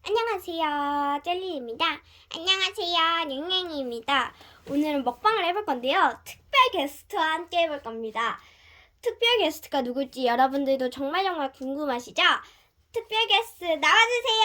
안녕하세요, 젤리입니다. 안녕하세요, 냥냥이입니다. 오늘은 먹방을 해볼 건데요. 특별 게스트와 함께 해볼 겁니다. 특별 게스트가 누굴지 여러분들도 정말 궁금하시죠? 특별 게스트 나와주세요.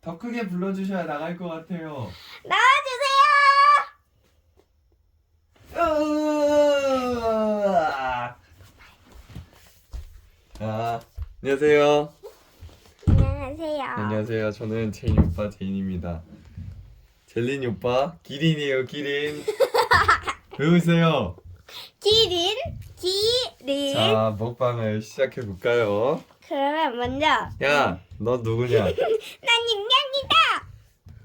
더 크게 불러주셔야 나갈 것 같아요. 나와주세요. 안녕하세요. 안녕하세요. 안녕하세요. 저는 제인 오빠 제인입니다. 젤린이 오빠 기린이에요. 기린. 왜 웃으세요? 기린. 자, 먹방을 시작해 볼까요? 그러면 먼저 야, 너 누구냐? 난 냥냥이다.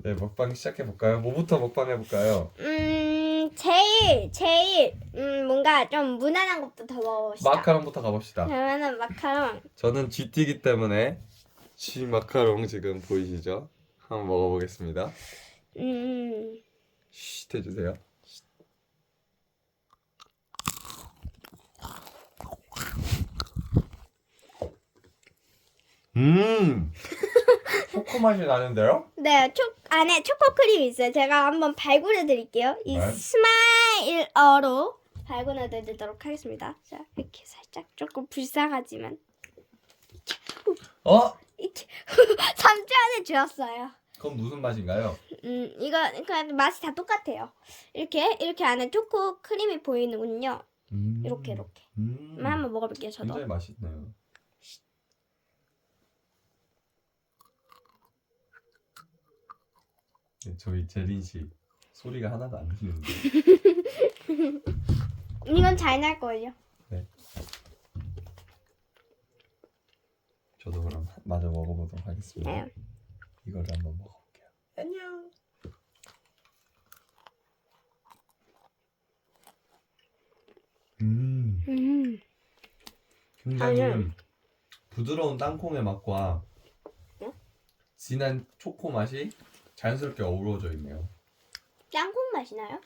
네, 먹방 시작해 볼까요? 뭐부터 먹방 해 볼까요? 제일 뭔가 좀 무난한 것부터 먹어봅시다. 마카롱부터 가봅시다. 그러면은 마카롱. 저는 GT이기 때문에 G 마카롱 지금 보이시죠? 한번 먹어보겠습니다. 쉿 해주세요. 초코 맛이 나는데요? 네, 안에 초코크림이 있어요. 제가 한번 발굴해 드릴게요. 이 네. 스마일어로 발굴해 드리도록 하겠습니다. 자, 이렇게 살짝 조금 불쌍하지만 어? 이렇게 3초 안에 주었어요. 그건 무슨 맛인가요? 이거 그냥 맛이 다 똑같아요. 이렇게 안에 초코 크림이 보이는군요. 이렇게. 한번 먹어볼게요. 저도. 굉장히 맛있네요. 네, 저희 제린 씨 소리가 하나도 안 들리는데. 이건 잘 날 거예요. 네. 저도 그럼 마저 먹어보도록 하겠습니다. 네. 이거를 한번 먹어볼게요. 안녕. 굉장히 아니요. 부드러운 땅콩의 맛과 네? 진한 초코 맛이 자연스럽게 어우러져 있네요. 땅콩 맛이 나요?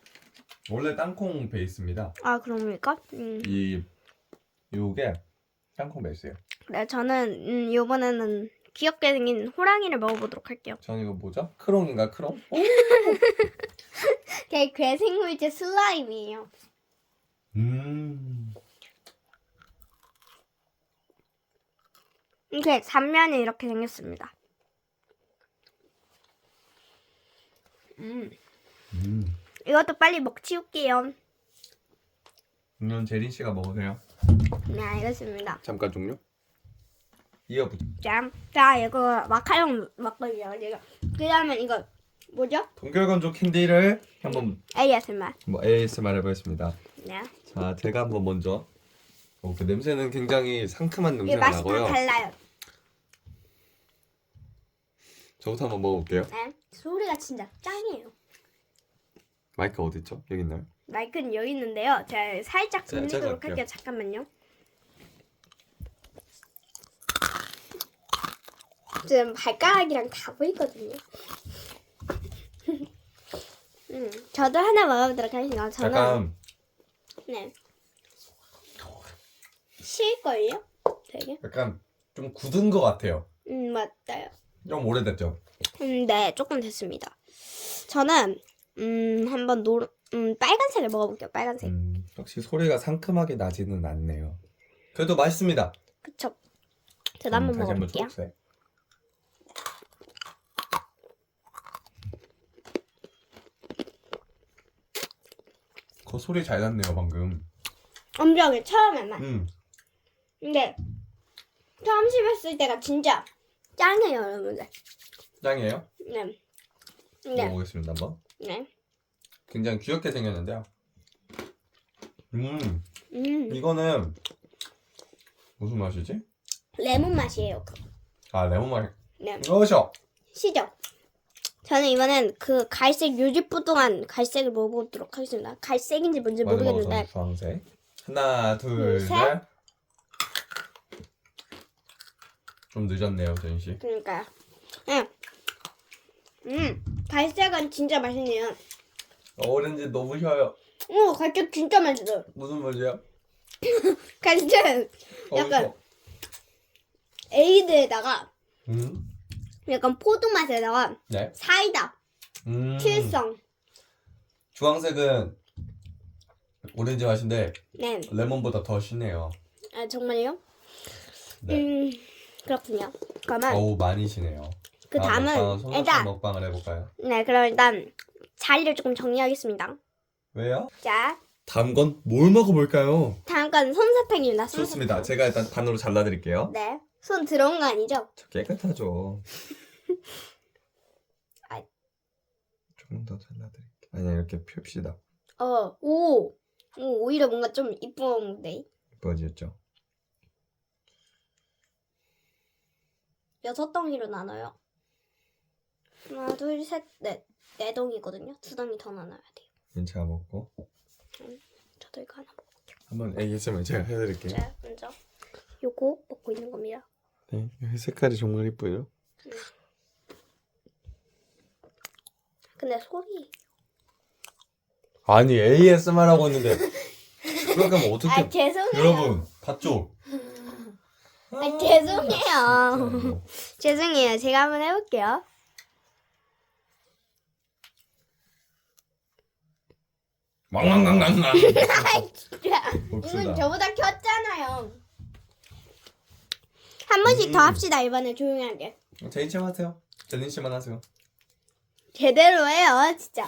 원래 땅콩 베이스입니다. 아, 그럽니까? 요게 땅콩 베이스예요. 네, 저는 이번에는 귀엽게 생긴 호랑이를 먹어보도록 할게요. 저는 이거 뭐죠? 크롱인가 크롱? 걔 괴생물질 슬라임이에요. 이렇게 단면이 이렇게 생겼습니다. 이것도 빨리 먹치울게요. 이건 제린 씨가 먹으세요. 네, 알겠습니다. 잠깐 종료. 이어부. 짠. 자, 이거 마카롱 먹거든요. 그 다음에 이거 뭐죠? 동결건조 캔디를 한번 ASMR. ASMR 해보겠습니다. 네. 자, 제가 한번 먼저. 그 냄새는 굉장히 상큼한 이게 냄새가 맛이 다 나고요. 달라요. 저부터 한번 먹어볼게요. 네. 소리가 진짜 짱이에요. 마이크 어디 있죠? 여기 있나요? 마이크는 여기 있는데요. 제가 살짝 제가 돌리도록 할게요. 할게요. 잠깐만요. 지금 발가락이랑 다 보이거든요. 저도 하나 먹어보도록 하겠습니다. 저는 약간 네. 실걸요? 되게? 약간 좀 굳은 것 같아요. 맞아요. 좀 오래됐죠? 네, 조금 됐습니다. 저는 한번 빨간색을 먹어볼게요. 빨간색. 역시 소리가 상큼하게 나지는 않네요. 그래도 맛있습니다. 그쵸? 저도 한번 다시 한번 먹어볼게요. 초록색. 그 소리 잘 났네요 방금. 엄청 처음에만. 음. 근데 처음 씹었을 때가 진짜 짱해요, 여러분들. 짱이에요? 네. 네. 먹어보겠습니다 한번. 네. 굉장히 귀엽게 생겼는데요. 음. 이거는 무슨 맛이지? 레몬 맛이에요. 아 레몬 맛. 네. 어셔. 시죠? 저는 이번엔 그 갈색 요지뿌둥한 갈색을 먹어보도록 하겠습니다. 갈색인지 뭔지 모르겠는데. 주황색. 하나 둘 둘, 셋. 셋. 좀 늦었네요 제인 씨. 그러니까요. 네. 갈색은 진짜 맛있네요. 오렌지 너무 셔요. 갈색 진짜 맛있어요. 무슨 맛이야? 갈색 약간 에이드에다가 음. 약간 포도 맛에다가 네. 사이다, 칠성. 주황색은 오렌지 맛인데 네. 레몬보다 더 시네요. 아 정말요? 네. 그렇군요. 그러면 어우 많이 시네요. 그 다음 다음은 먹방은 솜사탕 일단 먹방을 해볼까요? 네 그럼 일단 자리를 조금 정리하겠습니다. 왜요? 자 다음 건 뭘 먹어볼까요? 다음 건 솜사탕입니다. 솜사탕. 좋습니다. 제가 일단 반으로 잘라드릴게요. 네. 손 들어온 거 아니죠? 저 깨끗하죠. 아. 조금 더 잘라드릴게요. 아니야 이렇게 펴시다. 오, 오히려 뭔가 좀 이쁜데. 이뻐지죠? 6덩이로 나눠요. 하나, 둘, 셋, 넷. 4덩이거든요. 2덩이 더 나눠야 돼요. 괜찮아 먹고 저도 이거 하나 먹을게요. 한번 ASMR 제가 해드릴게요. 자, 먼저 요거 먹고 있는 겁니다. 네, 색깔이 정말 이뻐요. 근데 소리. 아니 ASMR 하고 있는데 그러면 어떻게? 아, 죄송해요. 여러분 봤죠? 아, 죄송해요. 죄송해요. 제가 한번 해볼게요. 왕왕왕왕왕. 진짜. 봅시다. 이건 저보다 켰잖아요. 한 번씩 더 합시다. 이번에 조용하게. 제인 씨만 하세요. 제인 씨만 하세요. 제대로 해요, 진짜.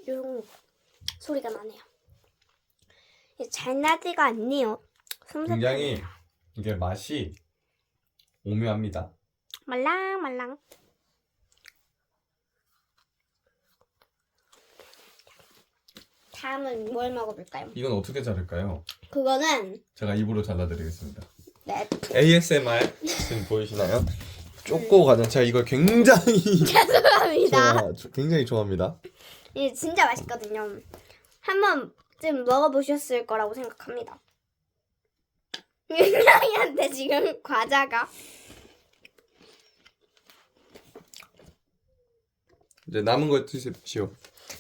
yung 소리가 나네요. 잘 나지가 않네요. 굉장히 이게 맛이 오묘합니다. 말랑말랑. 다음은 뭘 먹어볼까요? 이건 어떻게 자를까요? 그거는 제가 입으로 잘라드리겠습니다. 네. ASMR 지금 보이시나요? 쪼꼬 과자 제가 이걸 굉장히 죄송합니다. 굉장히 좋아합니다. 이게 진짜 맛있거든요. 한번쯤 먹어보셨을 거라고 생각합니다. 윤영이한테 지금 과자가. 이제 남은 거 드십시오.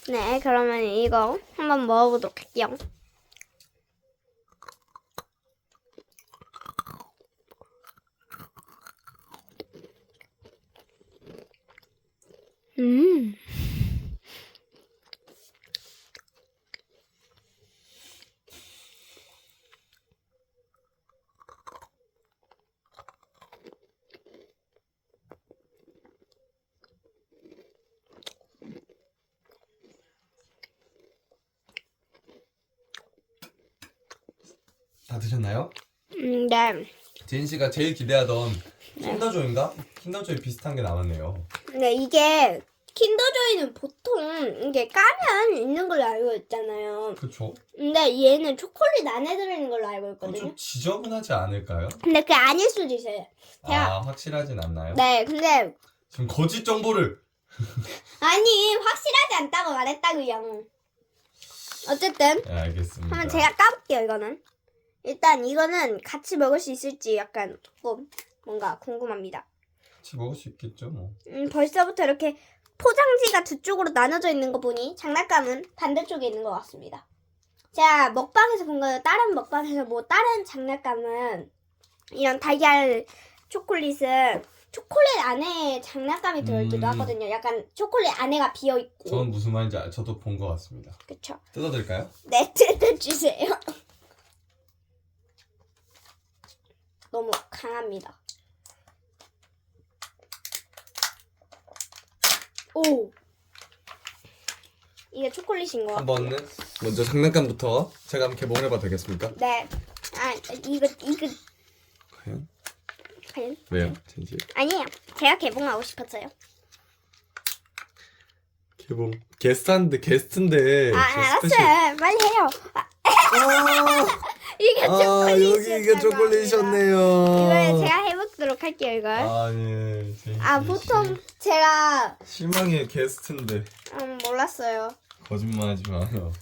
네, 그러면 이거 한번 먹어보도록 할게요. 다 드셨나요? 네. 제인 씨가 제일 기대하던 킨더조이인가? 킨더조이 비슷한 게 나왔네요. 근데 이게 킨더조이는 보통 이게 까면 있는 걸로 알고 있잖아요. 그렇죠. 근데 얘는 초콜릿 안에 들어있는 걸로 알고 있거든요. 좀 지저분하지 않을까요? 근데 그게 아닐 수도 있어요. 아 확실하진 않나요? 네, 근데 지금 거짓 정보를 아니 확실하지 않다고 말했다고요. 어쨌든 네, 알겠습니다. 한번 제가 까볼게요. 이거는 일단 이거는 같이 먹을 수 있을지 약간 조금 뭔가 궁금합니다. 같이 먹을 수 있겠죠 뭐. 벌써부터 이렇게 포장지가 두 쪽으로 나눠져 있는 거 보니 장난감은 반대쪽에 있는 것 같습니다. 제가 먹방에서 본 거는 다른 먹방에서 뭐 다른 장난감은 이런 달걀 초콜릿은 초콜릿 안에 장난감이 들어있기도 하거든요. 약간 초콜릿 안에가 비어있고. 저는 무슨 말인지 저도 본 것 같습니다. 그쵸? 뜯어드릴까요? 네, 뜯어주세요. 너무 강합니다. 오! 이게 초콜릿인 거 같아요. 한번은 먼저 장난감부터 제가 한번 개봉을 해봐도 되겠습니까? 네. 아, 이거 과연? 과연? 왜요? 진실? 아니에요. 제가 개봉하고 싶었어요. 개봉 게스트인데 알았어요. 빨리 해요. 이게 초콜릿이었잖아. 여기가 초콜릿이었네요. 이걸 제가 해보도록 할게요, 이걸. 아예 보통 제가 실망의 게스트인데 몰랐어요. 거짓말하지 마요.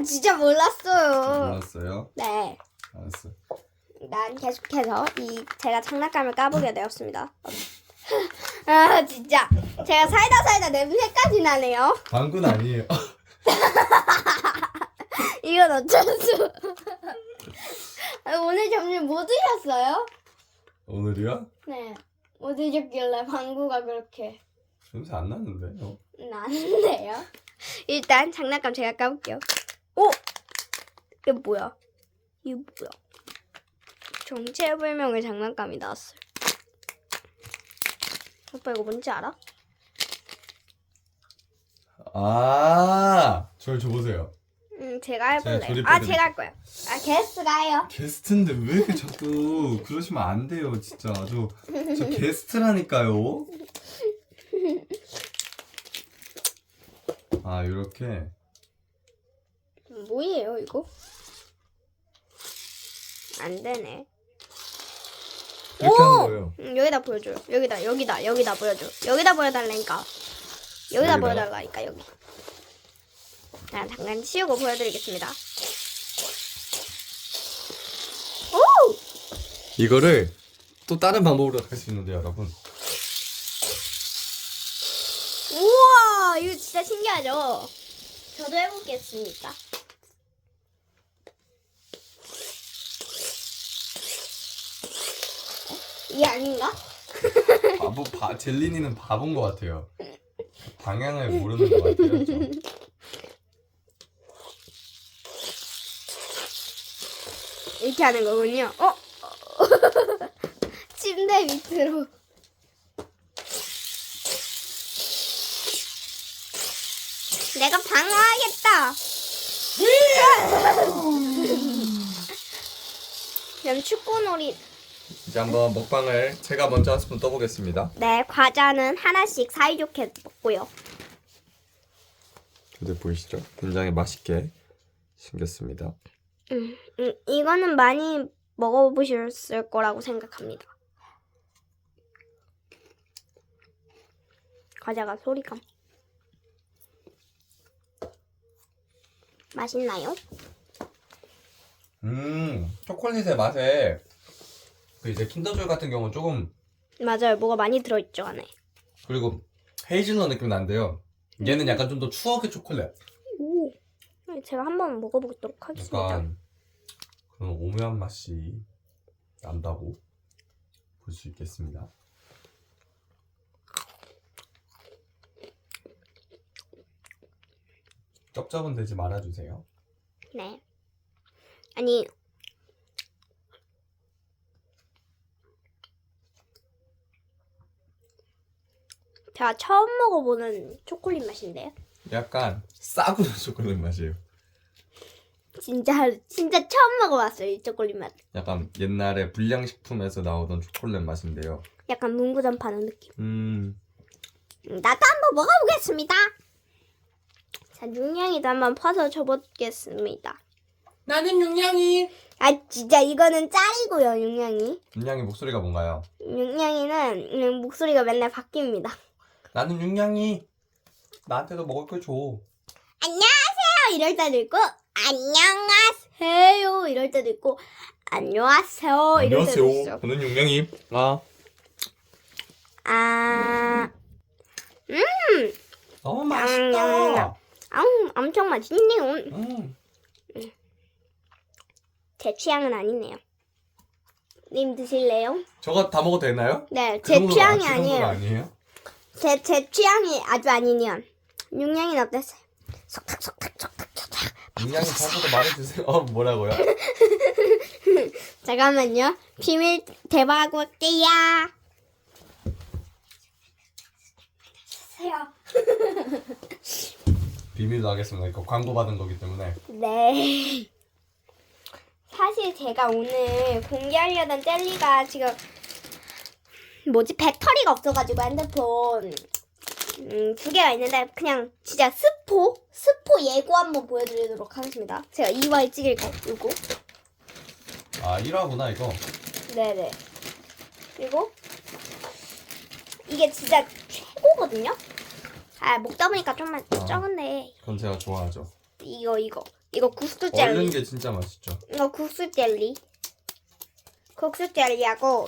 진짜 몰랐어요. 몰랐어요? 네. 알았어. 난 계속해서 제가 장난감을 까보게 되었습니다. 아 진짜 제가 살다 냄새까지 나네요. 방구는 아니에요. 이건 어쩔 수. 오늘 점심 뭐 드셨어요? 오늘이요? 네. 뭐 드셨길래 방구가 그렇게 냄새 안 나는데. 나는데요? 일단 장난감 제가 까볼게요. 오! 이게 뭐야? 이게 뭐야? 정체불명의 장난감이 나왔어요. 오빠 이거 뭔지 알아? 아, 저를 줘보세요. 제가 해볼래요. 조립해드릴게요. 아 제가 할 거예요. 아 게스트가 해요. 게스트인데 왜 이렇게 자꾸 그러시면 안 돼요, 진짜. 저 게스트라니까요. 아, 이렇게. 뭐예요 이거? 안 되네. 이렇게 하는 거예요. 여기다 보여줘요. 여기다 보여줘. 여기다 보여달라니까. 여기다 여기다요? 보여달라니까 여기. 자, 잠깐 치우고 보여드리겠습니다. 오! 이거를 또 다른 방법으로 할 수 있는데, 여러분. 우와! 이거 진짜 신기하죠? 저도 해보겠습니다. 이게 아닌가? 젤리니는 바본 것 같아요. 방향을 모르는 것 같아요. 좀. 이렇게 하는 거군요. 침대 밑으로. 내가 방어하겠다. 그럼 축구놀이. 이제 한번 먹방을 제가 먼저 한 스푼 떠보겠습니다. 네, 과자는 하나씩 사이좋게 먹고요. 근데 보이시죠? 굉장히 맛있게 생겼습니다. 이거는 많이 먹어보셨을 거라고 생각합니다. 과자가 소리감. 맛있나요? 초콜릿의 맛에 그 이제 킨더조이 같은 경우는 조금 맞아요. 뭐가 많이 들어있죠 안에. 그리고 헤이즐넛 느낌 난데요. 얘는 약간 좀 더 추억의 초콜릿. 오, 제가 한번 먹어보도록 하겠습니다. 약간 그런 오묘한 맛이 난다고 볼 수 있겠습니다. 쩝쩝은 되지 말아주세요. 네. 아니 제가 처음 먹어보는 초콜릿 맛인데요. 약간 싸구려 초콜릿 맛이에요. 진짜 처음 먹어봤어요 이 초콜릿 맛. 약간 옛날에 불량식품에서 나오던 초콜릿 맛인데요. 약간 문구점 파는 느낌. 나도 나도 한번 먹어보겠습니다. 자, 윤냥이도 한번 퍼서 줘보겠습니다. 나는 윤냥이. 아 진짜 이거는 짤이고요 윤냥이. 윤냥이 목소리가 뭔가요? 윤냥이는 목소리가 맨날 바뀝니다. 나는 윤냥이. 나한테도 먹을 걸 줘. 안녕하세요 이럴 때도 있고 안녕하세요 이럴 때도 있고 안녕하세요 이럴 때도 있어. 저는 윤냥이. 너무 맛있다. 엄청 맛있네요. 음. 제 취향은 아니네요. 님 드실래요? 저거 다 먹어도 되나요? 네, 그 제 정도는 취향이 그 정도는 아니에요. 아니에요? 제 취향이 아주 아니네요. 윤냥이는 어땠어요? 속삭. 윤냥이 다시도 말해주세요. 뭐라고요? 잠깐만요. 비밀 대박 올게요. 주세요. 비밀로 하겠습니다. 이거 광고 받은 거기 때문에. 네. 사실 제가 오늘 공개하려던 젤리가 지금 배터리가 없어가지고 핸드폰 2개가 있는데 그냥 진짜 스포 예고 한번 보여드리도록 하겠습니다. 제가 2화에 찍을 거 이거. 1화구나 이거. 네네. 그리고 이게 진짜 최고거든요. 먹다 보니까 좀만 적은데 그건 제가 좋아하죠. 이거 국수 얼른 젤리. 게 진짜 맛있죠. 이거 국수 젤리. 국수 젤리하고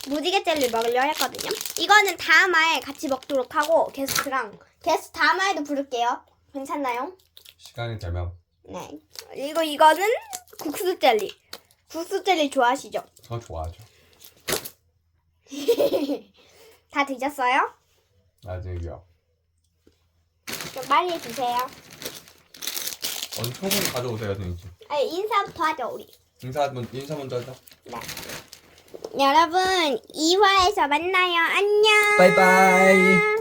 무지개 젤리 먹으려 했거든요. 이거는 다음화에 같이 먹도록 하고 게스트 다음화에도 부를게요. 괜찮나요? 시간이 되면 네. 그리고 이거는 국수 젤리. 국수 젤리 좋아하시죠? 더 좋아하죠. 다 드셨어요? 아직요. 좀 빨리 드세요. 어디 청소기 가져오세요, 선생님. 아니, 인사부터 하죠, 우리. 인사 먼저 하자. 네. 여러분, 2화에서 만나요. 안녕. 바이바이.